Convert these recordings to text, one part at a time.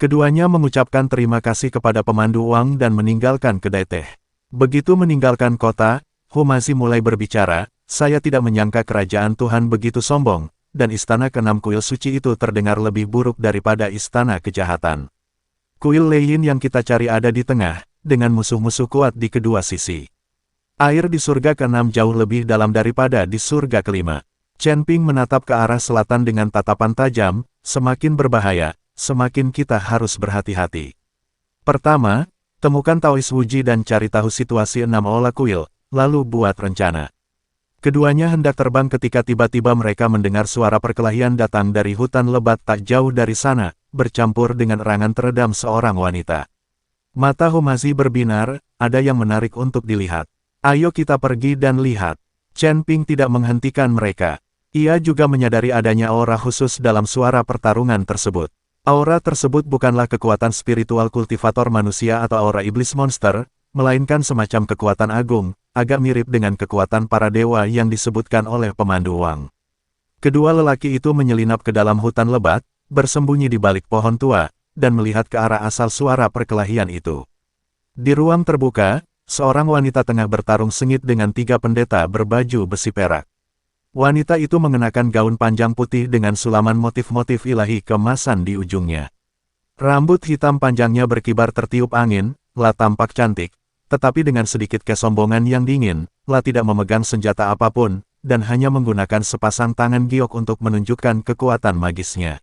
Keduanya mengucapkan terima kasih kepada pemandu Wang dan meninggalkan kedai teh. Begitu meninggalkan kota, Humazi mulai berbicara, saya tidak menyangka kerajaan Tuhan begitu sombong, dan istana keenam kuil suci itu terdengar lebih buruk daripada istana kejahatan. Kuil Leiyin yang kita cari ada di tengah, dengan musuh-musuh kuat di kedua sisi. Air di surga keenam jauh lebih dalam daripada di surga kelima. Chen Ping menatap ke arah selatan dengan tatapan tajam, semakin berbahaya, semakin kita harus berhati-hati. Pertama, temukan Taois Wuji dan cari tahu situasi 6 olah kuil, lalu buat rencana. Keduanya hendak terbang ketika tiba-tiba mereka mendengar suara perkelahian datang dari hutan lebat tak jauh dari sana, bercampur dengan erangan teredam seorang wanita. Mata Humazi berbinar, ada yang menarik untuk dilihat. Ayo kita pergi dan lihat. Chen Ping tidak menghentikan mereka. Ia juga menyadari adanya aura khusus dalam suara pertarungan tersebut. Aura tersebut bukanlah kekuatan spiritual kultivator manusia atau aura iblis monster, melainkan semacam kekuatan agung, agak mirip dengan kekuatan para dewa yang disebutkan oleh pemandu Wang. Kedua lelaki itu menyelinap ke dalam hutan lebat, bersembunyi di balik pohon tua, dan melihat ke arah asal suara perkelahian itu. Di ruang terbuka, seorang wanita tengah bertarung sengit dengan 3 pendeta berbaju besi perak. Wanita itu mengenakan gaun panjang putih dengan sulaman motif-motif ilahi keemasan di ujungnya. Rambut hitam panjangnya berkibar tertiup angin, La tampak cantik, tetapi dengan sedikit kesombongan yang dingin, La tidak memegang senjata apapun, dan hanya menggunakan sepasang tangan giok untuk menunjukkan kekuatan magisnya.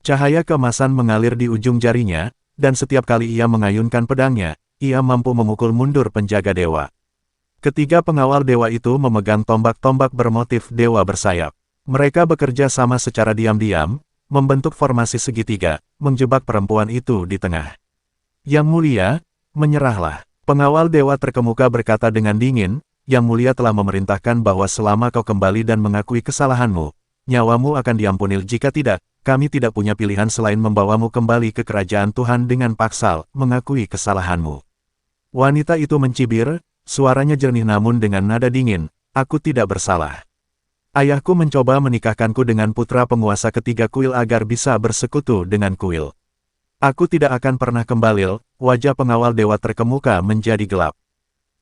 Cahaya keemasan mengalir di ujung jarinya, dan setiap kali ia mengayunkan pedangnya, ia mampu memukul mundur penjaga dewa. Ketiga pengawal dewa itu memegang tombak-tombak bermotif dewa bersayap. Mereka bekerja sama secara diam-diam, membentuk formasi segitiga, menjebak perempuan itu di tengah. Yang mulia, menyerahlah. Pengawal dewa terkemuka berkata dengan dingin, Yang mulia telah memerintahkan bahwa selama kau kembali dan mengakui kesalahanmu, nyawamu akan diampuni. Jika tidak, kami tidak punya pilihan selain membawamu kembali ke kerajaan Tuhan dengan paksa, mengakui kesalahanmu. Wanita itu mencibir, suaranya jernih namun dengan nada dingin, aku tidak bersalah. Ayahku mencoba menikahkanku dengan putra penguasa ketiga kuil agar bisa bersekutu dengan kuil. Aku tidak akan pernah kembali. Wajah pengawal dewa terkemuka menjadi gelap.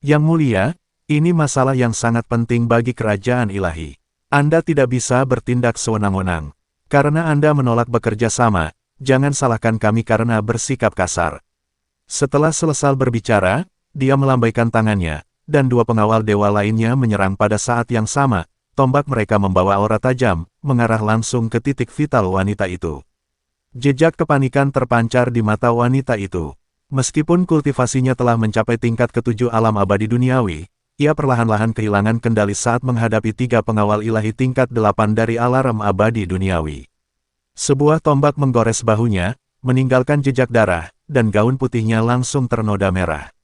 Yang mulia, ini masalah yang sangat penting bagi kerajaan ilahi. Anda tidak bisa bertindak sewenang-wenang. Karena Anda menolak bekerja sama, jangan salahkan kami karena bersikap kasar. Setelah selesai berbicara, dia melambaikan tangannya, dan 2 pengawal dewa lainnya menyerang pada saat yang sama. Tombak mereka membawa aura tajam, mengarah langsung ke titik vital wanita itu. Jejak kepanikan terpancar di mata wanita itu. Meskipun kultivasinya telah mencapai tingkat ke-7 alam abadi duniawi, ia perlahan-lahan kehilangan kendali saat menghadapi 3 pengawal ilahi tingkat 8 dari alam abadi duniawi. Sebuah tombak menggores bahunya, meninggalkan jejak darah, dan gaun putihnya langsung ternoda merah.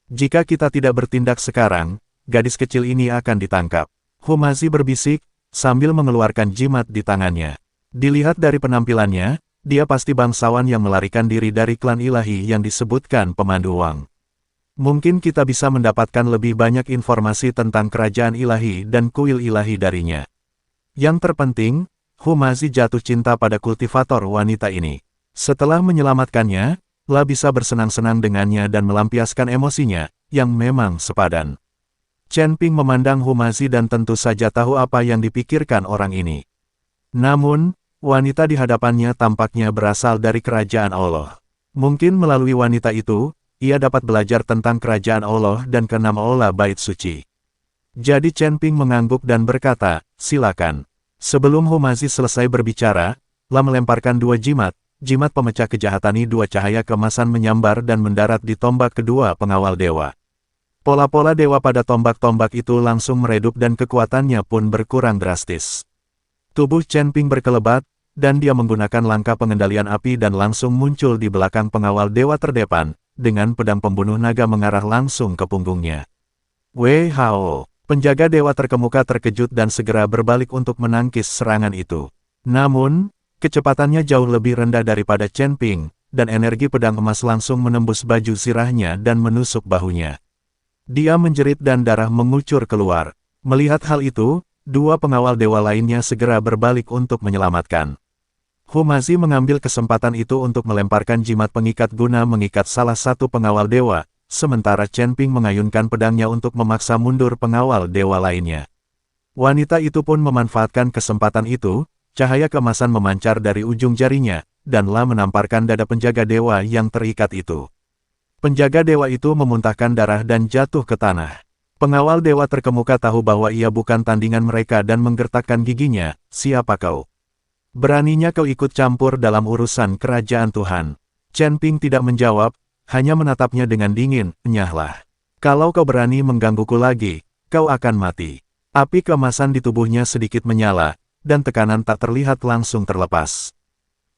Jika kita tidak bertindak sekarang, gadis kecil ini akan ditangkap. Humazi berbisik, sambil mengeluarkan jimat di tangannya. Dilihat dari penampilannya, dia pasti bangsawan yang melarikan diri dari klan ilahi yang disebutkan pemandu Wang. Mungkin kita bisa mendapatkan lebih banyak informasi tentang kerajaan ilahi dan kuil ilahi darinya. Yang terpenting, Humazi jatuh cinta pada kultivator wanita ini. Setelah menyelamatkannya, La bisa bersenang-senang dengannya dan melampiaskan emosinya, yang memang sepadan. Chen Ping memandang Humazi dan tentu saja tahu apa yang dipikirkan orang ini. Namun, wanita di hadapannya tampaknya berasal dari kerajaan Allah. Mungkin melalui wanita itu, ia dapat belajar tentang kerajaan Allah dan ke-6 olah bait suci. Jadi Chen Ping mengangguk dan berkata, silakan. Sebelum Humazi selesai berbicara, La melemparkan 2 jimat. Jimat pemecah kejahatan ini 2 cahaya keemasan menyambar dan mendarat di tombak kedua pengawal dewa. Pola-pola dewa pada tombak-tombak itu langsung meredup dan kekuatannya pun berkurang drastis. Tubuh Chen Ping berkelebat, dan dia menggunakan langkah pengendalian api dan langsung muncul di belakang pengawal dewa terdepan, dengan pedang pembunuh naga mengarah langsung ke punggungnya. Wei Hao, penjaga dewa terkemuka terkejut dan segera berbalik untuk menangkis serangan itu. Namun, kecepatannya jauh lebih rendah daripada Chen Ping, dan energi pedang emas langsung menembus baju sirahnya dan menusuk bahunya. Dia menjerit dan darah mengucur keluar. Melihat hal itu, 2 pengawal dewa lainnya segera berbalik untuk menyelamatkan. Humazi mengambil kesempatan itu untuk melemparkan jimat pengikat guna mengikat salah satu pengawal dewa, sementara Chen Ping mengayunkan pedangnya untuk memaksa mundur pengawal dewa lainnya. Wanita itu pun memanfaatkan kesempatan itu, cahaya keemasan memancar dari ujung jarinya, dan menamparkan dada penjaga dewa yang terikat itu. Penjaga dewa itu memuntahkan darah dan jatuh ke tanah. Pengawal dewa terkemuka tahu bahwa ia bukan tandingan mereka dan menggertakkan giginya, "Siapa kau? Beraninya kau ikut campur dalam urusan kerajaan Tuhan?" Chen Ping tidak menjawab, hanya menatapnya dengan dingin, "Nyahlah. Kalau kau berani menggangguku lagi, kau akan mati." Api keemasan di tubuhnya sedikit menyala, dan tekanan tak terlihat langsung terlepas.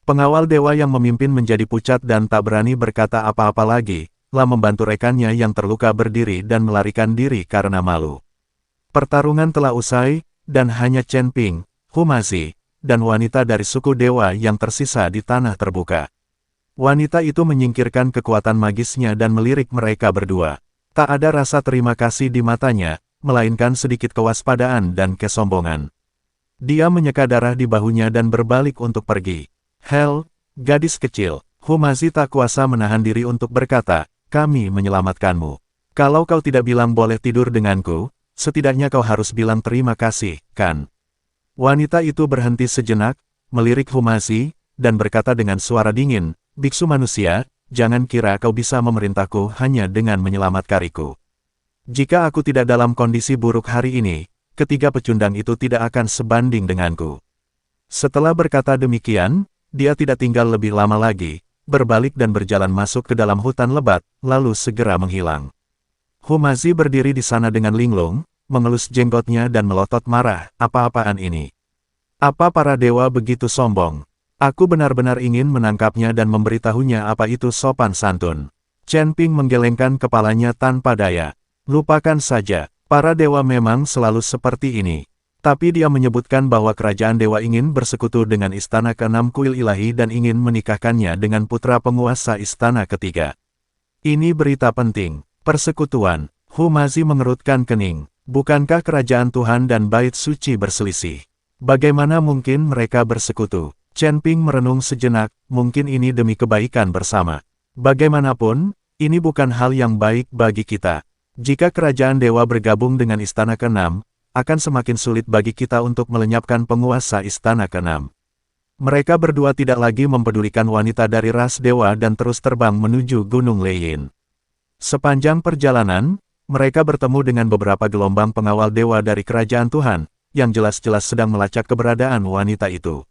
Pengawal dewa yang memimpin menjadi pucat dan tak berani berkata apa-apa lagi, membantu rekannya yang terluka berdiri dan melarikan diri karena malu. Pertarungan telah usai, dan hanya Chen Ping, Humazi, dan wanita dari suku dewa yang tersisa di tanah terbuka. Wanita itu menyingkirkan kekuatan magisnya dan melirik mereka berdua. Tak ada rasa terima kasih di matanya, melainkan sedikit kewaspadaan dan kesombongan. Dia menyeka darah di bahunya dan berbalik untuk pergi. "Hel, gadis kecil," Humazi tak kuasa menahan diri untuk berkata, "Kami menyelamatkanmu. Kalau kau tidak bilang boleh tidur denganku, setidaknya kau harus bilang terima kasih, kan?" Wanita itu berhenti sejenak, melirik Humazi, dan berkata dengan suara dingin, "Biksu manusia, jangan kira kau bisa memerintahku hanya dengan menyelamatkanku. Jika aku tidak dalam kondisi buruk hari ini, ketiga pecundang itu tidak akan sebanding denganku." Setelah berkata demikian, dia tidak tinggal lebih lama lagi, berbalik dan berjalan masuk ke dalam hutan lebat, lalu segera menghilang. Humazi berdiri di sana dengan linglung, mengelus jenggotnya dan melotot marah, "Apa-apaan ini? Apa para dewa begitu sombong? Aku benar-benar ingin menangkapnya dan memberitahunya apa itu sopan santun." Chen Ping menggelengkan kepalanya tanpa daya. "Lupakan saja, para dewa memang selalu seperti ini." Tapi dia menyebutkan bahwa kerajaan dewa ingin bersekutu dengan istana ke-6 kuil ilahi dan ingin menikahkannya dengan putra penguasa istana ketiga. "Ini berita penting. Persekutuan." Humazi mengerutkan kening. "Bukankah kerajaan Tuhan dan bait suci berselisih? Bagaimana mungkin mereka bersekutu?" Chen Ping merenung sejenak, "Mungkin ini demi kebaikan bersama. Bagaimanapun, ini bukan hal yang baik bagi kita. Jika kerajaan dewa bergabung dengan istana ke-6, akan semakin sulit bagi kita untuk melenyapkan penguasa istana ke-6. Mereka berdua tidak lagi mempedulikan wanita dari ras dewa dan terus terbang menuju Gunung Leiyin. Sepanjang perjalanan, mereka bertemu dengan beberapa gelombang pengawal dewa dari kerajaan Tuhan, yang jelas-jelas sedang melacak keberadaan wanita itu.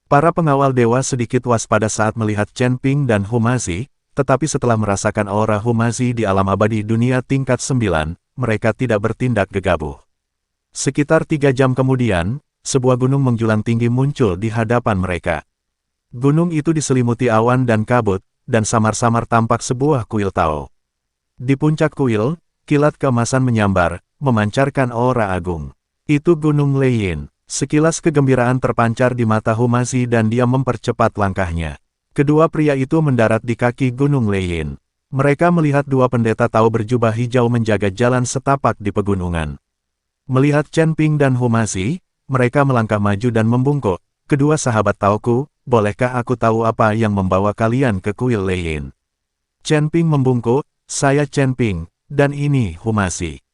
Para pengawal dewa sedikit waspada saat melihat Chen Ping dan Humazi, tetapi setelah merasakan aura Humazi di alam abadi dunia tingkat 9, mereka tidak bertindak gegabah. Sekitar 3 jam kemudian, sebuah gunung menjulang tinggi muncul di hadapan mereka. Gunung itu diselimuti awan dan kabut, dan samar-samar tampak sebuah kuil Tao. Di puncak kuil, kilat keemasan menyambar, memancarkan aura agung. "Itu Gunung Leiyin." Sekilas kegembiraan terpancar di mata Humazi dan dia mempercepat langkahnya. Kedua pria itu mendarat di kaki Gunung Leiyin. Mereka melihat dua pendeta Tao berjubah hijau menjaga jalan setapak di pegunungan. Melihat Chen Ping dan Humazi, mereka melangkah maju dan membungkuk, "Kedua sahabat Taoku, bolehkah aku tahu apa yang membawa kalian ke kuil Leiyin?" Chen Ping membungkuk, "Saya Chen Ping, dan ini Humazi.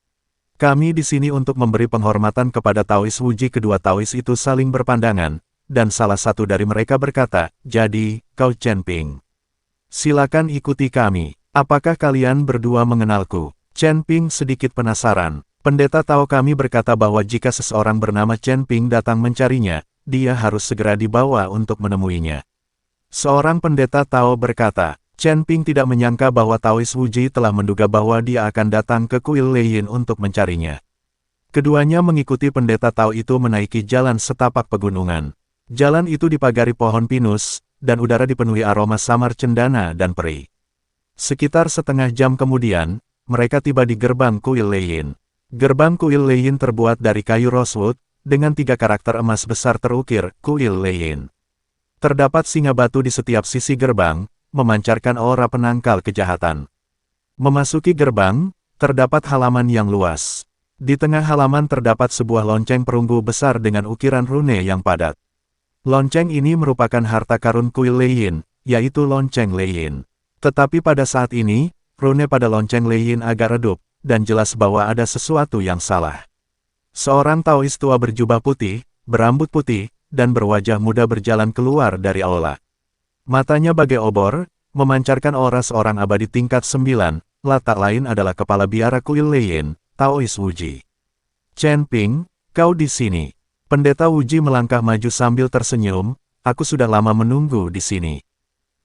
Kami di sini untuk memberi penghormatan kepada Taois Wuji." Kedua Taois itu saling berpandangan, dan salah satu dari mereka berkata, "Jadi, kau Chen Ping. Silakan ikuti kami. Apakah kalian berdua mengenalku?" Chen Ping sedikit penasaran. "Pendeta Tao kami berkata bahwa jika seseorang bernama Chen Ping datang mencarinya, dia harus segera dibawa untuk menemuinya." Seorang pendeta Tao berkata. Chen Ping tidak menyangka bahwa Taois Wuji telah menduga bahwa dia akan datang ke kuil Leiyin untuk mencarinya. Keduanya mengikuti pendeta Tao itu menaiki jalan setapak pegunungan. Jalan itu dipagari pohon pinus, dan udara dipenuhi aroma samar cendana dan peri. Sekitar setengah jam kemudian, mereka tiba di gerbang kuil Leiyin. Gerbang kuil Leiyin terbuat dari kayu rosewood, dengan 3 karakter emas besar terukir, "Kuil Leiyin." Terdapat singa batu di setiap sisi gerbang, memancarkan aura penangkal kejahatan. Memasuki gerbang, terdapat halaman yang luas. Di tengah halaman terdapat sebuah lonceng perunggu besar dengan ukiran rune yang padat. Lonceng ini merupakan harta karun kuil Leiyin, yaitu lonceng Leiyin. Tetapi pada saat ini, rune pada lonceng Leiyin agak redup, dan jelas bahwa ada sesuatu yang salah. Seorang Taois tua berjubah putih, berambut putih, dan berwajah muda berjalan keluar dari aula. Matanya bagai obor, memancarkan aura seorang abadi tingkat 9, latak lain adalah kepala biara kuil Leiyin, Taois Wuji. Chen Ping, kau di sini. Pendeta Wuji melangkah maju sambil tersenyum, aku sudah lama menunggu di sini.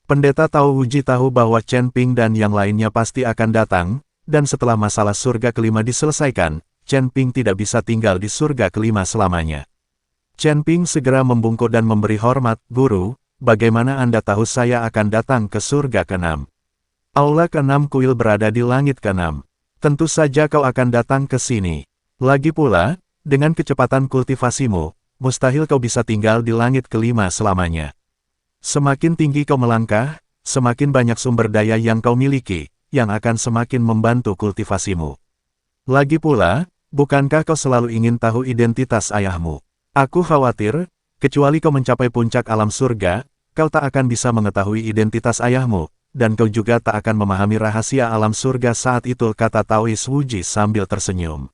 Pendeta Tao Wuji tahu bahwa Chen Ping dan yang lainnya pasti akan datang, dan setelah masalah surga kelima diselesaikan, Chen Ping tidak bisa tinggal di surga kelima selamanya. Chen Ping segera membungkuk dan memberi hormat, Guru, bagaimana Anda tahu saya akan datang ke surga ke-6? Aula ke-6 kuil berada di langit ke-6. Tentu saja kau akan datang ke sini. Lagi pula, dengan kecepatan kultivasimu, mustahil kau bisa tinggal di langit kelima selamanya. Semakin tinggi kau melangkah, semakin banyak sumber daya yang kau miliki, yang akan semakin membantu kultivasimu. Lagi pula, bukankah kau selalu ingin tahu identitas ayahmu? Aku khawatir, kecuali kau mencapai puncak alam surga, kau tak akan bisa mengetahui identitas ayahmu, dan kau juga tak akan memahami rahasia alam surga saat itu, kata Taois Wuji sambil tersenyum.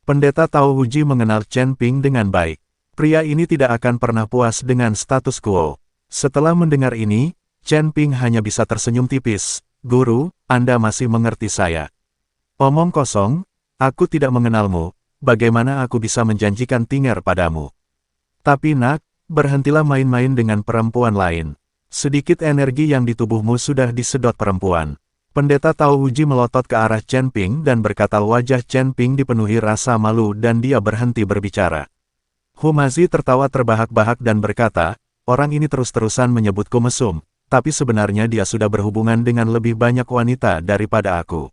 Pendeta Tao Wuji mengenal Chen Ping dengan baik. Pria ini tidak akan pernah puas dengan status quo. Setelah mendengar ini, Chen Ping hanya bisa tersenyum tipis. Guru, Anda masih mengerti saya. Omong kosong, aku tidak mengenalmu, bagaimana aku bisa menjanjikan tinggal padamu? Tapi nak, berhentilah main-main dengan perempuan lain. Sedikit energi yang di tubuhmu sudah disedot perempuan. Pendeta Tao Wuji melotot ke arah Chen Ping dan berkata, wajah Chen Ping dipenuhi rasa malu dan dia berhenti berbicara. Humazi tertawa terbahak-bahak dan berkata, orang ini terus-terusan menyebutku mesum, tapi sebenarnya dia sudah berhubungan dengan lebih banyak wanita daripada aku.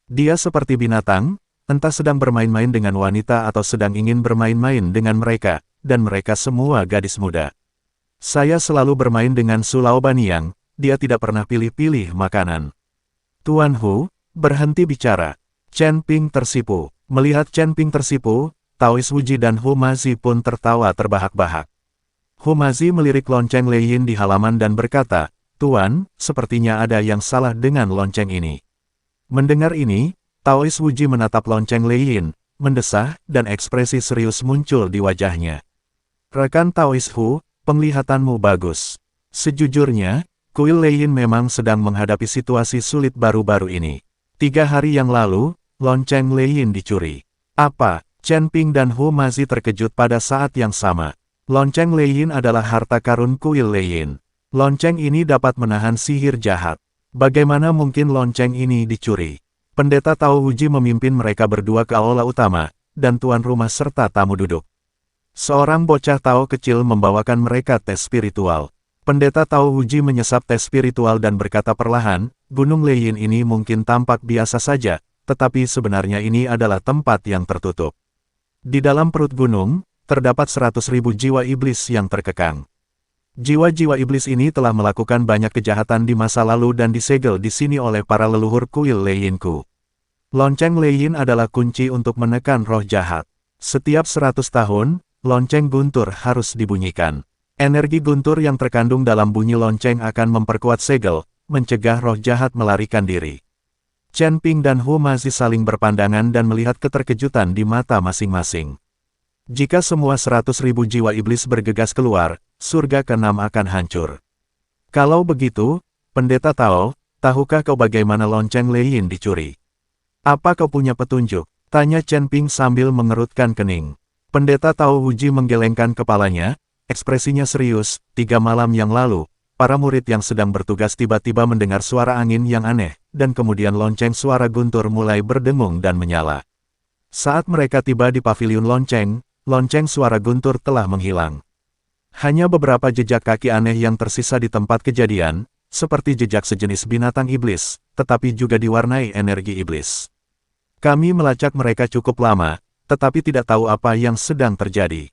Dia seperti binatang, entah sedang bermain-main dengan wanita atau sedang ingin bermain-main dengan mereka, dan mereka semua gadis muda. Saya selalu bermain dengan Su Laobaniang, dia tidak pernah pilih-pilih makanan. Tuan Hu, berhenti bicara. Chen Ping tersipu. Melihat Chen Ping tersipu, Taois Wuji dan Humazi pun tertawa terbahak-bahak. Humazi melirik lonceng Leiyin di halaman dan berkata, Tuan, sepertinya ada yang salah dengan lonceng ini. Mendengar ini, Taois Wuji menatap lonceng Leiyin, mendesah, dan ekspresi serius muncul di wajahnya. Rekan Taois Hu, penglihatanmu bagus. Sejujurnya, kuil Leiyin memang sedang menghadapi situasi sulit baru-baru ini. 3 hari yang lalu, lonceng Leiyin dicuri. Apa? Chen Ping dan Humazi terkejut pada saat yang sama. Lonceng Leiyin adalah harta karun kuil Leiyin. Lonceng ini dapat menahan sihir jahat. Bagaimana mungkin lonceng ini dicuri? Pendeta Tao Wuji memimpin mereka berdua ke aula utama, dan tuan rumah serta tamu duduk. Seorang bocah Tao kecil membawakan mereka tes spiritual. Pendeta Tao Wuji menyesap tes spiritual dan berkata perlahan, Gunung Leiyin ini mungkin tampak biasa saja, tetapi sebenarnya ini adalah tempat yang tertutup. Di dalam perut gunung, terdapat 100.000 jiwa iblis yang terkekang. Jiwa-jiwa iblis ini telah melakukan banyak kejahatan di masa lalu dan disegel di sini oleh para leluhur kuil Leiyinku. Lonceng Leiyin adalah kunci untuk menekan roh jahat. Setiap 100 tahun, lonceng guntur harus dibunyikan. Energi guntur yang terkandung dalam bunyi lonceng akan memperkuat segel, mencegah roh jahat melarikan diri. Chen Ping dan Humazi saling berpandangan dan melihat keterkejutan di mata masing-masing. Jika semua 100.000 jiwa iblis bergegas keluar, surga ke-6 akan hancur. Kalau begitu, Pendeta Tao, tahukah kau bagaimana lonceng Leiyin dicuri? Apa kau punya petunjuk? Tanya Chen Ping sambil mengerutkan kening. Pendeta Tao Wuji menggelengkan kepalanya, ekspresinya serius. 3 malam yang lalu, para murid yang sedang bertugas tiba-tiba mendengar suara angin yang aneh, dan kemudian lonceng suara guntur mulai berdengung dan menyala. Saat mereka tiba di paviliun lonceng, lonceng suara guntur telah menghilang. Hanya beberapa jejak kaki aneh yang tersisa di tempat kejadian, seperti jejak sejenis binatang iblis, tetapi juga diwarnai energi iblis. Kami melacak mereka cukup lama, tetapi tidak tahu apa yang sedang terjadi.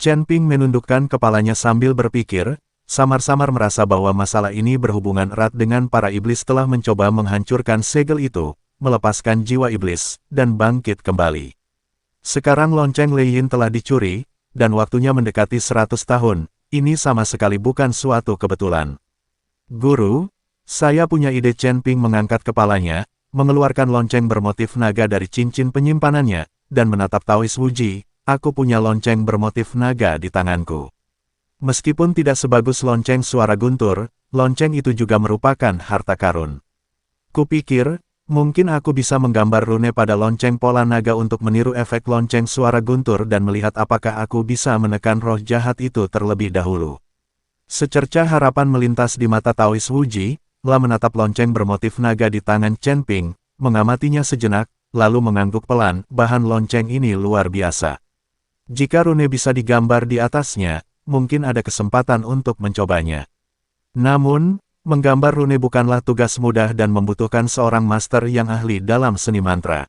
Chen Ping menundukkan kepalanya sambil berpikir, samar-samar merasa bahwa masalah ini berhubungan erat dengan para iblis telah mencoba menghancurkan segel itu, melepaskan jiwa iblis, dan bangkit kembali. Sekarang lonceng Leiyin telah dicuri, dan waktunya mendekati 100 tahun, ini sama sekali bukan suatu kebetulan. Guru, saya punya ide. Chen Ping mengangkat kepalanya, mengeluarkan lonceng bermotif naga dari cincin penyimpanannya, dan menatap Taois Wuji. Aku punya lonceng bermotif naga di tanganku. Meskipun tidak sebagus lonceng suara guntur, lonceng itu juga merupakan harta karun. Kupikir, mungkin aku bisa menggambar rune pada lonceng pola naga untuk meniru efek lonceng suara guntur dan melihat apakah aku bisa menekan roh jahat itu terlebih dahulu. Secercah harapan melintas di mata Taois Wuji, La menatap lonceng bermotif naga di tangan Chen Ping, mengamatinya sejenak, lalu mengangguk pelan. Bahan lonceng ini luar biasa. Jika rune bisa digambar di atasnya, mungkin ada kesempatan untuk mencobanya. Namun, menggambar rune bukanlah tugas mudah dan membutuhkan seorang master yang ahli dalam seni mantra.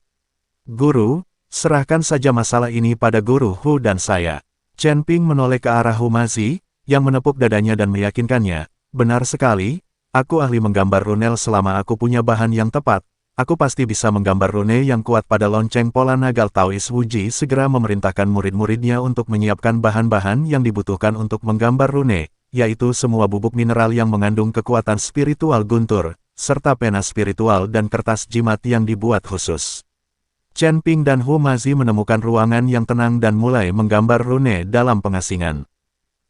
Guru, serahkan saja masalah ini pada Guru Hu dan saya. Chen Ping menoleh ke arah Humazi, yang menepuk dadanya dan meyakinkannya. Benar sekali, aku ahli menggambar runel. Selama aku punya bahan yang tepat, aku pasti bisa menggambar rune yang kuat pada lonceng pola naga. Taois Wuji segera memerintahkan murid-muridnya untuk menyiapkan bahan-bahan yang dibutuhkan untuk menggambar rune, yaitu semua bubuk mineral yang mengandung kekuatan spiritual guntur, serta pena spiritual dan kertas jimat yang dibuat khusus. Chen Ping dan Humazi menemukan ruangan yang tenang dan mulai menggambar rune dalam pengasingan.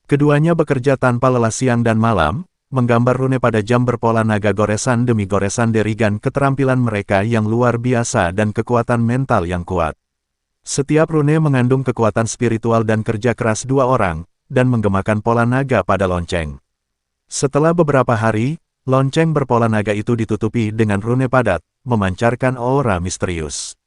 Keduanya bekerja tanpa lelah siang dan malam, menggambar rune pada jam berpola naga goresan demi goresan derigan keterampilan mereka yang luar biasa dan kekuatan mental yang kuat. Setiap rune mengandung kekuatan spiritual dan kerja keras dua orang, dan menggemakan pola naga pada lonceng. Setelah beberapa hari, lonceng berpola naga itu ditutupi dengan rune padat, memancarkan aura misterius.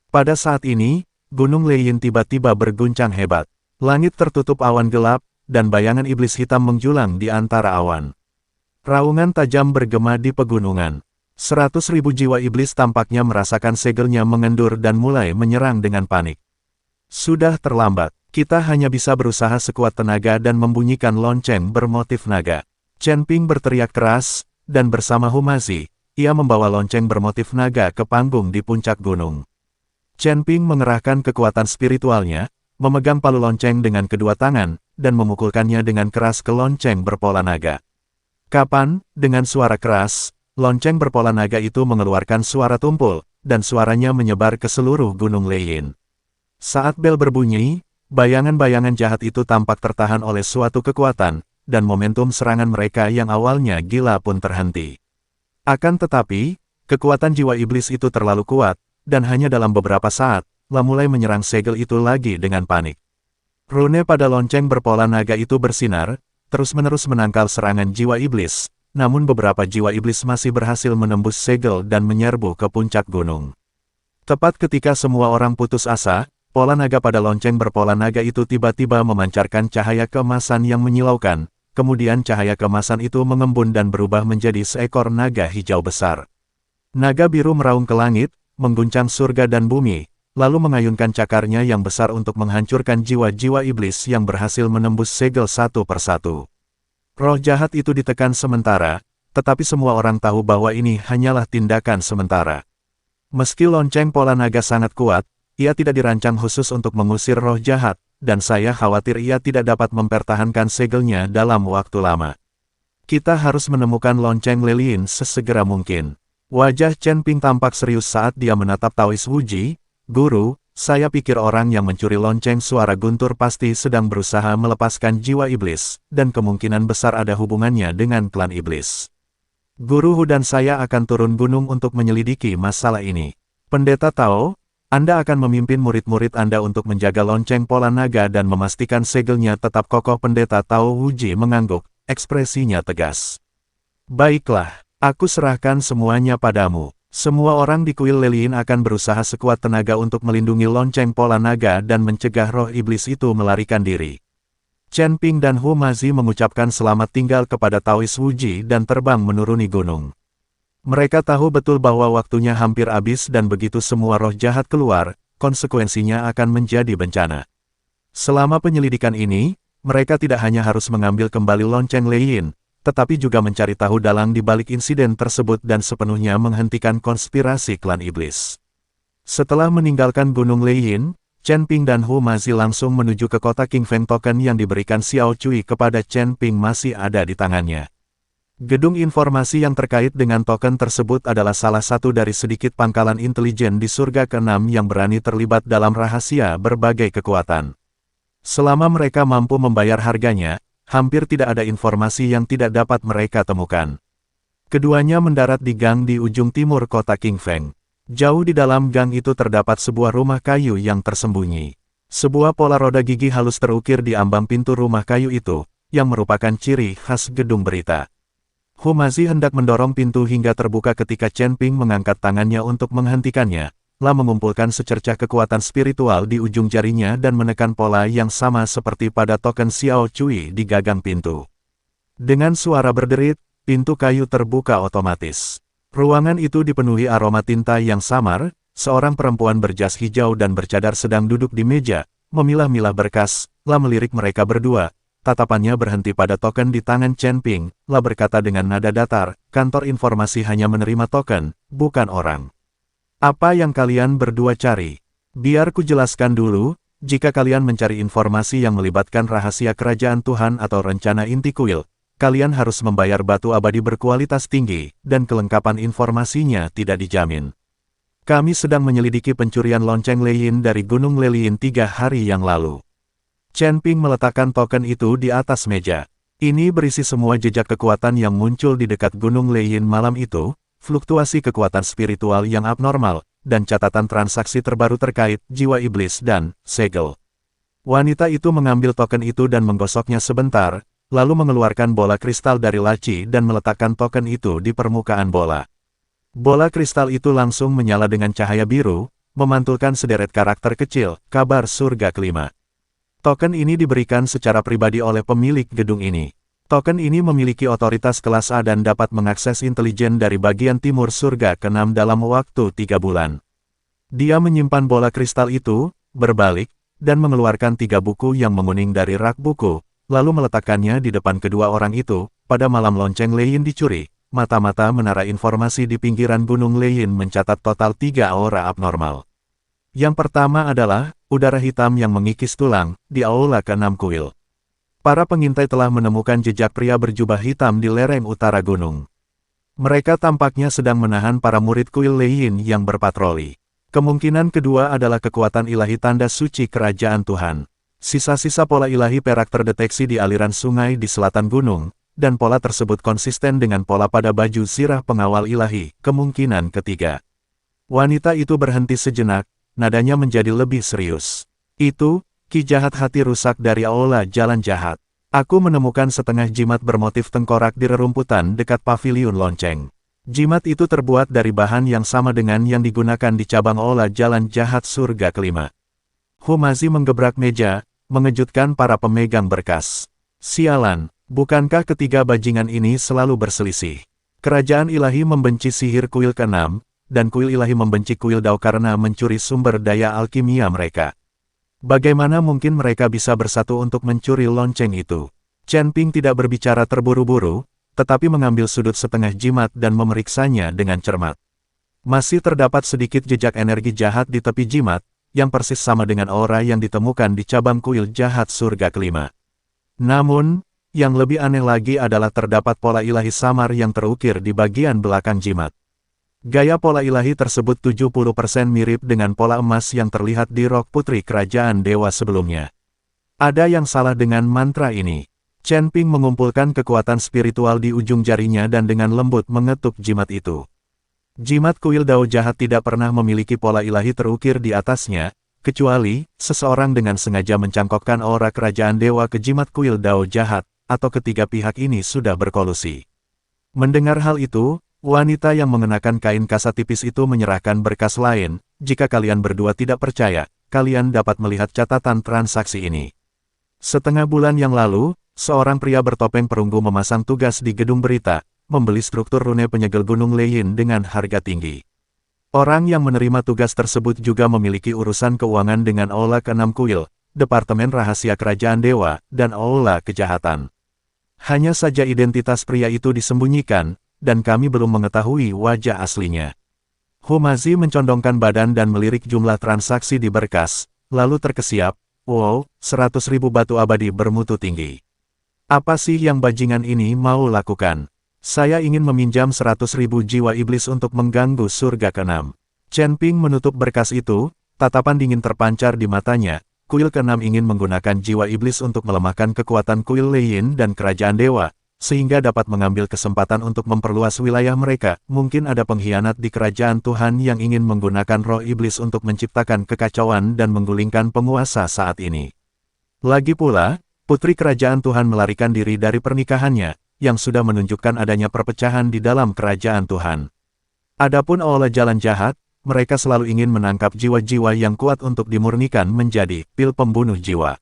Pada saat ini, Gunung Leiyin tiba-tiba berguncang hebat. Langit tertutup awan gelap, dan bayangan iblis hitam menjulang di antara awan. Raungan tajam bergema di pegunungan. 100.000 jiwa iblis tampaknya merasakan segelnya mengendur dan mulai menyerang dengan panik. Sudah terlambat, kita hanya bisa berusaha sekuat tenaga dan membunyikan lonceng bermotif naga. Chen Ping berteriak keras, dan bersama Humazi, ia membawa lonceng bermotif naga ke panggung di puncak gunung. Chen Ping mengerahkan kekuatan spiritualnya, memegang palu lonceng dengan kedua tangan, dan memukulkannya dengan keras ke lonceng berpola naga. Kapan, dengan suara keras, lonceng berpola naga itu mengeluarkan suara tumpul, dan suaranya menyebar ke seluruh Gunung Leiyin. Saat bel berbunyi, bayangan-bayangan jahat itu tampak tertahan oleh suatu kekuatan, dan momentum serangan mereka yang awalnya gila pun terhenti. Akan tetapi, kekuatan jiwa iblis itu terlalu kuat, dan hanya dalam beberapa saat, La mulai menyerang segel itu lagi dengan panik. Rune pada lonceng berpola naga itu bersinar, terus-menerus menangkal serangan jiwa iblis, namun beberapa jiwa iblis masih berhasil menembus segel dan menyerbu ke puncak gunung. Tepat ketika semua orang putus asa, pola naga pada lonceng berpola naga itu tiba-tiba memancarkan cahaya keemasan yang menyilaukan, kemudian cahaya keemasan itu mengembun dan berubah menjadi seekor naga hijau besar. Naga biru meraung ke langit, mengguncang surga dan bumi, lalu mengayunkan cakarnya yang besar untuk menghancurkan jiwa-jiwa iblis yang berhasil menembus segel satu persatu. Roh jahat itu ditekan sementara, tetapi semua orang tahu bahwa ini hanyalah tindakan sementara. Meski lonceng pola naga sangat kuat, ia tidak dirancang khusus untuk mengusir roh jahat, dan saya khawatir ia tidak dapat mempertahankan segelnya dalam waktu lama. Kita harus menemukan lonceng Leiyin sesegera mungkin. Wajah Chen Ping tampak serius saat dia menatap Taois Wuji. Guru, saya pikir orang yang mencuri lonceng suara guntur pasti sedang berusaha melepaskan jiwa iblis, dan kemungkinan besar ada hubungannya dengan klan iblis. Guru Hu dan saya akan turun gunung untuk menyelidiki masalah ini. Pendeta Tao, Anda akan memimpin murid-murid Anda untuk menjaga lonceng pola naga dan memastikan segelnya tetap kokoh. Pendeta Tao Wuji mengangguk, ekspresinya tegas. Baiklah, aku serahkan semuanya padamu. Semua orang di kuil Leiyin akan berusaha sekuat tenaga untuk melindungi lonceng pola naga dan mencegah roh iblis itu melarikan diri. Chen Ping dan Humazi mengucapkan selamat tinggal kepada Taois Wuji dan terbang menuruni gunung. Mereka tahu betul bahwa waktunya hampir habis dan begitu semua roh jahat keluar, konsekuensinya akan menjadi bencana. Selama penyelidikan ini, mereka tidak hanya harus mengambil kembali lonceng Leiyin, tetapi juga mencari tahu dalang di balik insiden tersebut dan sepenuhnya menghentikan konspirasi klan iblis. Setelah meninggalkan Gunung Leiyin, Chen Ping dan Hu Mazi langsung menuju ke kota King Feng. Token yang diberikan Xiao Cui kepada Chen Ping masih ada di tangannya. Gedung informasi yang terkait dengan token tersebut adalah salah satu dari sedikit pangkalan intelijen di surga ke-6 yang berani terlibat dalam rahasia berbagai kekuatan. Selama mereka mampu membayar harganya, hampir tidak ada informasi yang tidak dapat mereka temukan. Keduanya mendarat di gang di ujung timur kota King Feng. Jauh di dalam gang itu terdapat sebuah rumah kayu yang tersembunyi. Sebuah pola roda gigi halus terukir di ambang pintu rumah kayu itu, yang merupakan ciri khas gedung berita. Hu Mazi hendak mendorong pintu hingga terbuka ketika Chen Ping mengangkat tangannya untuk menghentikannya, lalu mengumpulkan secercah kekuatan spiritual di ujung jarinya dan menekan pola yang sama seperti pada token Xiao Cui di gagang pintu. Dengan suara berderit, pintu kayu terbuka otomatis. Ruangan itu dipenuhi aroma tinta yang samar, seorang perempuan berjas hijau dan bercadar sedang duduk di meja, memilah-milah berkas, lalu melirik mereka berdua. Tatapannya berhenti pada token di tangan Chen Ping, lalu berkata dengan nada datar, kantor informasi hanya menerima token, bukan orang. Apa yang kalian berdua cari? Biar ku jelaskan dulu, jika kalian mencari informasi yang melibatkan rahasia kerajaan Tuhan atau rencana inti kuil, kalian harus membayar batu abadi berkualitas tinggi, dan kelengkapan informasinya tidak dijamin. Kami sedang menyelidiki pencurian lonceng Leyin dari Gunung Lelyin 3 hari yang lalu. Chen Ping meletakkan token itu di atas meja. Ini berisi semua jejak kekuatan yang muncul di dekat Gunung Leyin malam itu, fluktuasi kekuatan spiritual yang abnormal, dan catatan transaksi terbaru terkait jiwa iblis dan segel. Wanita itu mengambil token itu dan menggosoknya sebentar, lalu mengeluarkan bola kristal dari laci dan meletakkan token itu di permukaan bola. Bola kristal itu langsung menyala dengan cahaya biru, memantulkan sederet karakter kecil, kabar surga kelima. Token ini diberikan secara pribadi oleh pemilik gedung ini. Token ini memiliki otoritas kelas A dan dapat mengakses intelijen dari bagian timur surga ke-6 dalam waktu 3 bulan. Dia menyimpan bola kristal itu, berbalik, dan mengeluarkan 3 buku yang menguning dari rak buku, lalu meletakkannya di depan kedua orang itu. Pada malam lonceng Leyin dicuri, mata-mata menara informasi di pinggiran Gunung Leyin mencatat total 3 aura abnormal. Yang pertama adalah udara hitam yang mengikis tulang di aula ke-6 kuil. Para pengintai telah menemukan jejak pria berjubah hitam di lereng utara gunung. Mereka tampaknya sedang menahan para murid kuil Leyin yang berpatroli. Kemungkinan kedua adalah kekuatan ilahi tanda suci kerajaan Tuhan. Sisa-sisa pola ilahi perak terdeteksi di aliran sungai di selatan gunung, dan pola tersebut konsisten dengan pola pada baju zirah pengawal ilahi. Kemungkinan ketiga. Wanita itu berhenti sejenak, nadanya menjadi lebih serius. Itu, ki jahat hati rusak dari aula jalan jahat. Aku menemukan setengah jimat bermotif tengkorak di rerumputan dekat paviliun lonceng. Jimat itu terbuat dari bahan yang sama dengan yang digunakan di cabang aula jalan jahat surga kelima. Hu Mazi menggebrak meja, mengejutkan para pemegang berkas. Sialan, bukankah ketiga bajingan ini selalu berselisih? Kerajaan ilahi membenci sihir kuil ke-6, dan kuil ilahi membenci kuil Dao karena mencuri sumber daya alkimia mereka. Bagaimana mungkin mereka bisa bersatu untuk mencuri lonceng itu? Chen Ping tidak berbicara terburu-buru, tetapi mengambil sudut setengah jimat dan memeriksanya dengan cermat. Masih terdapat sedikit jejak energi jahat di tepi jimat, yang persis sama dengan aura yang ditemukan di cabang kuil jahat surga kelima. Namun, yang lebih aneh lagi adalah terdapat pola ilahi samar yang terukir di bagian belakang jimat. Gaya pola ilahi tersebut 70% mirip dengan pola emas yang terlihat di rok putri kerajaan dewa sebelumnya. Ada yang salah dengan mantra ini. Chen Ping mengumpulkan kekuatan spiritual di ujung jarinya dan dengan lembut mengetuk jimat itu. Jimat kuil Dao jahat tidak pernah memiliki pola ilahi terukir di atasnya, kecuali seseorang dengan sengaja mencangkokkan aura kerajaan dewa ke jimat kuil Dao jahat, atau ketiga pihak ini sudah berkolusi. Mendengar hal itu, wanita yang mengenakan kain kasa tipis itu menyerahkan berkas lain. Jika kalian berdua tidak percaya, kalian dapat melihat catatan transaksi ini. Setengah bulan yang lalu, seorang pria bertopeng perunggu memasang tugas di gedung berita, membeli struktur rune penyegel Gunung Leyin dengan harga tinggi. Orang yang menerima tugas tersebut juga memiliki urusan keuangan dengan aula ke-6 kuil, Departemen Rahasia Kerajaan Dewa, dan aula kejahatan. Hanya saja identitas pria itu disembunyikan, dan kami belum mengetahui wajah aslinya. Hu Mazi mencondongkan badan dan melirik jumlah transaksi di berkas, lalu terkesiap, wow, 100.000 batu abadi bermutu tinggi. Apa sih yang bajingan ini mau lakukan? Saya ingin meminjam 100.000 jiwa iblis untuk mengganggu surga ke-6. Chen Ping menutup berkas itu, tatapan dingin terpancar di matanya. Kuil ke-6 ingin menggunakan jiwa iblis untuk melemahkan kekuatan kuil Lei Yin dan kerajaan dewa, sehingga dapat mengambil kesempatan untuk memperluas wilayah mereka. Mungkin ada pengkhianat di kerajaan Tuhan yang ingin menggunakan roh iblis untuk menciptakan kekacauan dan menggulingkan penguasa saat ini. Lagi pula, putri kerajaan Tuhan melarikan diri dari pernikahannya, yang sudah menunjukkan adanya perpecahan di dalam kerajaan Tuhan. Adapun oleh jalan jahat, mereka selalu ingin menangkap jiwa-jiwa yang kuat untuk dimurnikan menjadi pil pembunuh jiwa.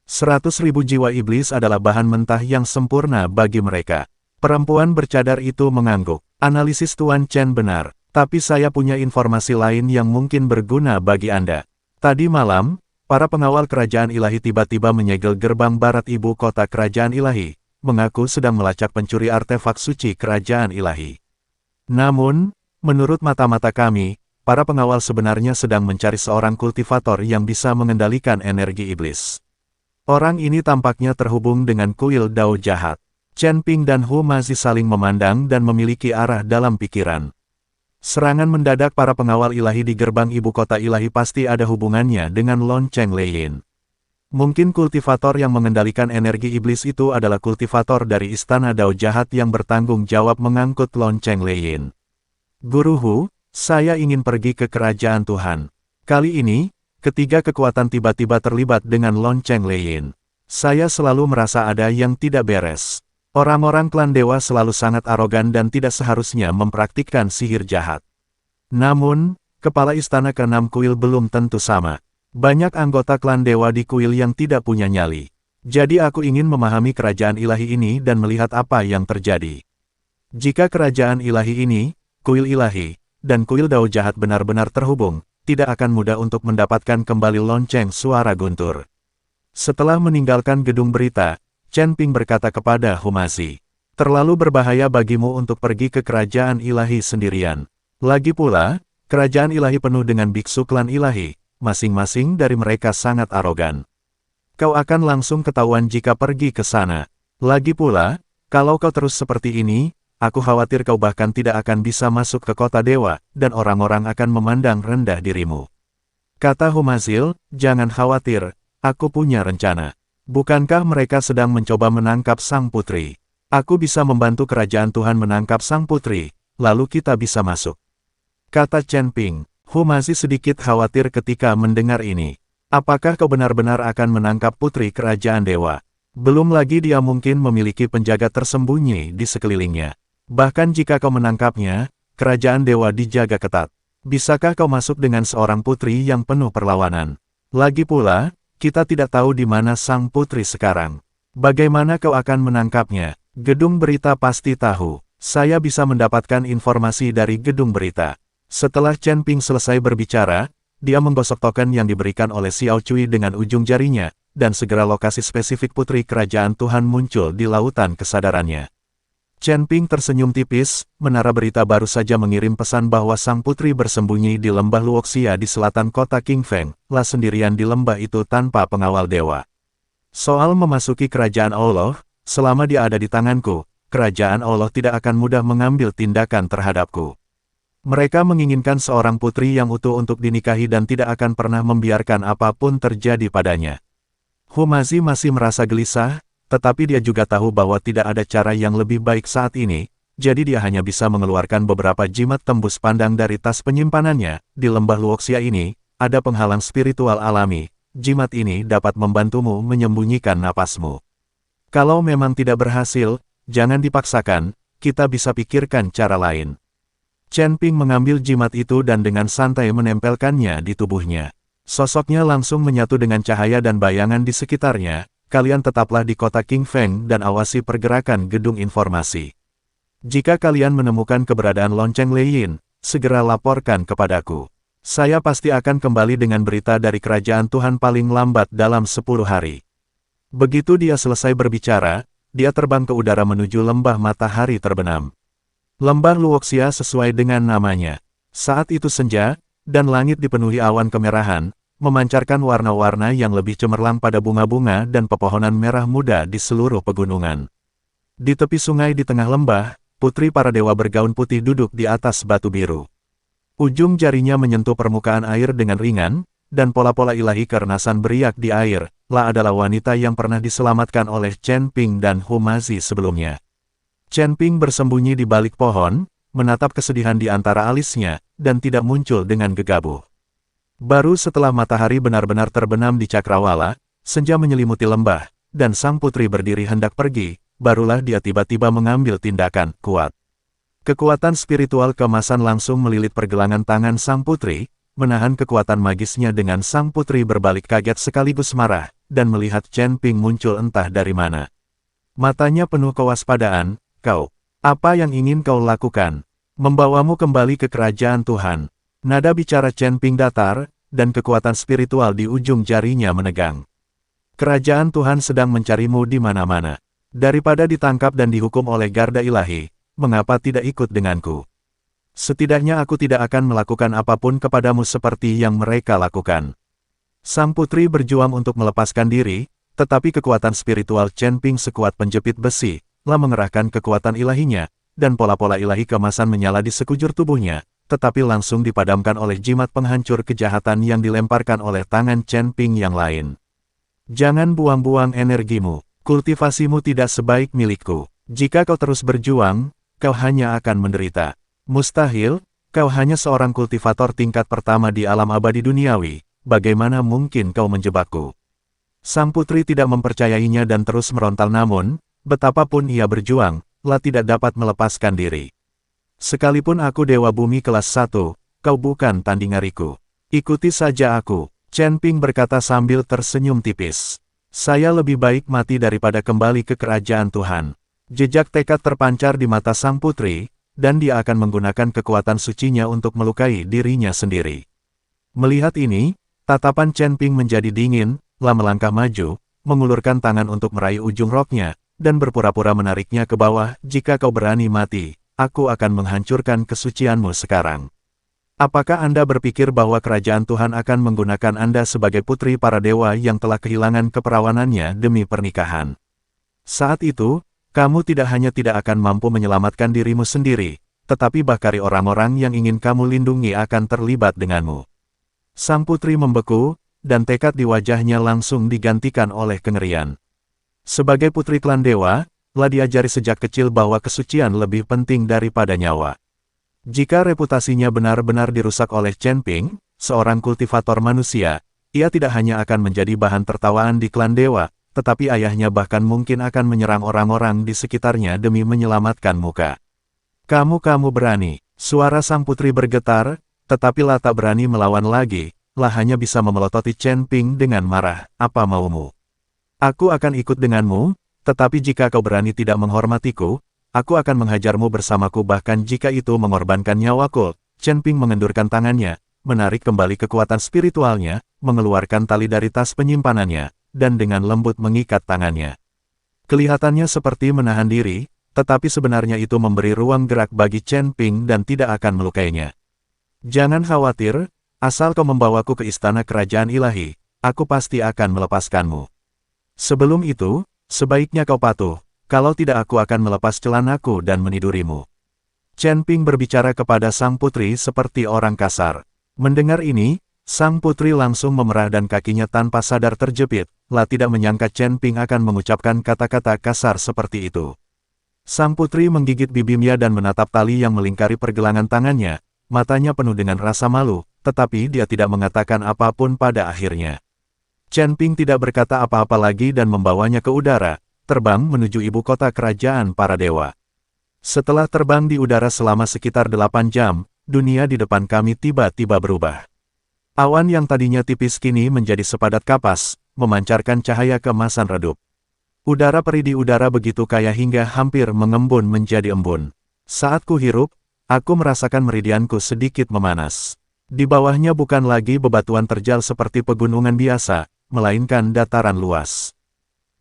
100.000 jiwa iblis adalah bahan mentah yang sempurna bagi mereka. Perempuan bercadar itu mengangguk. Analisis Tuan Chen benar, tapi saya punya informasi lain yang mungkin berguna bagi Anda. Tadi malam, para pengawal kerajaan ilahi tiba-tiba menyegel gerbang barat ibu kota kerajaan ilahi, mengaku sedang melacak pencuri artefak suci kerajaan ilahi. Namun, menurut mata-mata kami, para pengawal sebenarnya sedang mencari seorang kultivator yang bisa mengendalikan energi iblis. Orang ini tampaknya terhubung dengan kuil Dao jahat. Chen Ping dan Hu masih saling memandang dan memiliki arah dalam pikiran. Serangan mendadak para pengawal ilahi di gerbang ibu kota ilahi pasti ada hubungannya dengan lonceng Lei Yin. Mungkin kultivator yang mengendalikan energi iblis itu adalah kultivator dari istana Dao jahat yang bertanggung jawab mengangkut lonceng Lei Yin. Guru Hu, saya ingin pergi ke kerajaan Tuhan. Kali ini, ketiga kekuatan tiba-tiba terlibat dengan lonceng Lei Yin. Saya selalu merasa ada yang tidak beres. Orang-orang klan dewa selalu sangat arogan dan tidak seharusnya mempraktikkan sihir jahat. Namun, kepala istana ke-6 kuil belum tentu sama. Banyak anggota klan dewa di kuil yang tidak punya nyali. Jadi aku ingin memahami kerajaan ilahi ini dan melihat apa yang terjadi. Jika kerajaan ilahi ini, kuil ilahi, dan kuil Dao jahat benar-benar terhubung, tidak akan mudah untuk mendapatkan kembali lonceng suara guntur. Setelah meninggalkan gedung berita, Chen Ping berkata kepada Humasi, terlalu berbahaya bagimu untuk pergi ke kerajaan ilahi sendirian. Lagi pula, kerajaan ilahi penuh dengan biksu klan ilahi. Masing-masing dari mereka sangat arogan. Kau akan langsung ketahuan jika pergi ke sana. Lagi pula, kalau kau terus seperti ini, aku khawatir kau bahkan tidak akan bisa masuk ke kota dewa, dan orang-orang akan memandang rendah dirimu. Kata Humazil, jangan khawatir, aku punya rencana. Bukankah mereka sedang mencoba menangkap sang putri? Aku bisa membantu kerajaan Tuhan menangkap sang putri, lalu kita bisa masuk. Kata Chen Ping. Hu masih sedikit khawatir ketika mendengar ini. Apakah kau benar-benar akan menangkap putri kerajaan dewa? Belum lagi dia mungkin memiliki penjaga tersembunyi di sekelilingnya. Bahkan jika kau menangkapnya, kerajaan dewa dijaga ketat. Bisakah kau masuk dengan seorang putri yang penuh perlawanan? Lagi pula, kita tidak tahu di mana sang putri sekarang. Bagaimana kau akan menangkapnya? Gedung berita pasti tahu. Saya bisa mendapatkan informasi dari gedung berita. Setelah Chen Ping selesai berbicara, dia menggosok token yang diberikan oleh Xiao Cui dengan ujung jarinya, dan segera lokasi spesifik putri kerajaan Tuhan muncul di lautan kesadarannya. Chen Ping tersenyum tipis, menara berita baru saja mengirim pesan bahwa sang putri bersembunyi di lembah Luoxia di selatan kota Qingfeng, lah sendirian di lembah itu tanpa pengawal dewa. Soal memasuki kerajaan Allah, selama dia ada di tanganku, kerajaan Allah tidak akan mudah mengambil tindakan terhadapku. Mereka menginginkan seorang putri yang utuh untuk dinikahi dan tidak akan pernah membiarkan apapun terjadi padanya. Humazi masih merasa gelisah, tetapi dia juga tahu bahwa tidak ada cara yang lebih baik saat ini, jadi dia hanya bisa mengeluarkan beberapa jimat tembus pandang dari tas penyimpanannya. Di lembah Luoxia ini, ada penghalang spiritual alami, jimat ini dapat membantumu menyembunyikan napasmu. Kalau memang tidak berhasil, jangan dipaksakan, kita bisa pikirkan cara lain. Chen Ping mengambil jimat itu dan dengan santai menempelkannya di tubuhnya. Sosoknya langsung menyatu dengan cahaya dan bayangan di sekitarnya. Kalian tetaplah di kota Qingfeng dan awasi pergerakan gedung informasi. Jika kalian menemukan keberadaan lonceng Lei Yin, segera laporkan kepadaku. Saya pasti akan kembali dengan berita dari kerajaan Tuhan paling lambat dalam 10 hari. Begitu dia selesai berbicara, dia terbang ke udara menuju lembah matahari terbenam. Lembah Luoxia sesuai dengan namanya. Saat itu senja, dan langit dipenuhi awan kemerahan, memancarkan warna-warna yang lebih cemerlang pada bunga-bunga dan pepohonan merah muda di seluruh pegunungan. Di tepi sungai di tengah lembah, putri para dewa bergaun putih duduk di atas batu biru. Ujung jarinya menyentuh permukaan air dengan ringan, dan pola-pola ilahi keernasan beriak di air. La adalah wanita yang pernah diselamatkan oleh Chen Ping dan Humazi sebelumnya. Chen Ping bersembunyi di balik pohon, menatap kesedihan di antara alisnya, dan tidak muncul dengan gegabah. Baru setelah matahari benar-benar terbenam di cakrawala, senja menyelimuti lembah, dan sang putri berdiri hendak pergi, barulah dia tiba-tiba mengambil tindakan kuat. Kekuatan spiritual keemasan langsung melilit pergelangan tangan sang putri, menahan kekuatan magisnya dengan sang putri berbalik kaget sekaligus marah, dan melihat Chen Ping muncul entah dari mana. Matanya penuh kewaspadaan, "Kau, apa yang ingin kau lakukan? Membawamu kembali ke kerajaan Tuhan." Nada bicara Chen Ping datar, dan kekuatan spiritual di ujung jarinya menegang. "Kerajaan Tuhan sedang mencarimu di mana-mana. Daripada ditangkap dan dihukum oleh garda ilahi, mengapa tidak ikut denganku? Setidaknya aku tidak akan melakukan apapun kepadamu seperti yang mereka lakukan." Sang putri berjuang untuk melepaskan diri, tetapi kekuatan spiritual Chen Ping sekuat penjepit besi, lah mengerahkan kekuatan ilahinya, dan pola-pola ilahi kemasan menyala di sekujur tubuhnya, tetapi langsung dipadamkan oleh jimat penghancur kejahatan yang dilemparkan oleh tangan Chen Ping yang lain. "Jangan buang-buang energimu, kultivasimu tidak sebaik milikku. Jika kau terus berjuang, kau hanya akan menderita. Mustahil, kau hanya seorang kultivator tingkat pertama di alam abadi duniawi, bagaimana mungkin kau menjebakku?" Sang putri tidak mempercayainya dan terus merontal, namun, betapapun ia berjuang, lah tidak dapat melepaskan diri. "Sekalipun aku Dewa Bumi kelas 1, kau bukan tandingariku. Ikuti saja aku," Chen Ping berkata sambil tersenyum tipis. "Saya lebih baik mati daripada kembali ke kerajaan Tuhan." Jejak tekad terpancar di mata sang putri, dan dia akan menggunakan kekuatan sucinya untuk melukai dirinya sendiri. Melihat ini, tatapan Chen Ping menjadi dingin, lah melangkah maju, mengulurkan tangan untuk meraih ujung roknya, dan berpura-pura menariknya ke bawah. "Jika kau berani mati, aku akan menghancurkan kesucianmu sekarang. Apakah Anda berpikir bahwa kerajaan Tuhan akan menggunakan Anda sebagai putri para dewa yang telah kehilangan keperawanannya demi pernikahan? Saat itu, kamu tidak hanya tidak akan mampu menyelamatkan dirimu sendiri, tetapi bahkan orang-orang yang ingin kamu lindungi akan terlibat denganmu." Sang putri membeku, dan tekad di wajahnya langsung digantikan oleh kengerian. Sebagai putri klan dewa, lah diajari sejak kecil bahwa kesucian lebih penting daripada nyawa. Jika reputasinya benar-benar dirusak oleh Chen Ping, seorang kultivator manusia, ia tidak hanya akan menjadi bahan tertawaan di klan dewa, tetapi ayahnya bahkan mungkin akan menyerang orang-orang di sekitarnya demi menyelamatkan muka. Kamu berani." Suara sang putri bergetar, tetapi lah tak berani melawan lagi, lah hanya bisa memelototi Chen Ping dengan marah. "Apa maumu? Aku akan ikut denganmu. Tetapi jika kau berani tidak menghormatiku, aku akan menghajarmu bersamaku bahkan jika itu mengorbankan nyawaku." Chen Ping mengendurkan tangannya, menarik kembali kekuatan spiritualnya, mengeluarkan tali dari tas penyimpanannya, dan dengan lembut mengikat tangannya. Kelihatannya seperti menahan diri, tetapi sebenarnya itu memberi ruang gerak bagi Chen Ping dan tidak akan melukainya. "Jangan khawatir, asal kau membawaku ke istana kerajaan ilahi, aku pasti akan melepaskanmu. Sebelum itu, sebaiknya kau patuh, kalau tidak aku akan melepas celanaku dan menidurimu." Chen Ping berbicara kepada sang putri seperti orang kasar. Mendengar ini, sang putri langsung memerah dan kakinya tanpa sadar terjepit, lah tidak menyangka Chen Ping akan mengucapkan kata-kata kasar seperti itu. Sang putri menggigit bibirnya dan menatap tali yang melingkari pergelangan tangannya, matanya penuh dengan rasa malu, tetapi dia tidak mengatakan apapun pada akhirnya. Chen Ping tidak berkata apa-apa lagi dan membawanya ke udara, terbang menuju ibu kota kerajaan para dewa. Setelah terbang di udara selama sekitar 8 jam, dunia di depan kami tiba-tiba berubah. Awan yang tadinya tipis kini menjadi sepadat kapas, memancarkan cahaya keemasan redup. Udara perih di udara begitu kaya hingga hampir mengembun menjadi embun. Saat ku hirup, aku merasakan meridianku sedikit memanas. Di bawahnya bukan lagi bebatuan terjal seperti pegunungan biasa, melainkan dataran luas.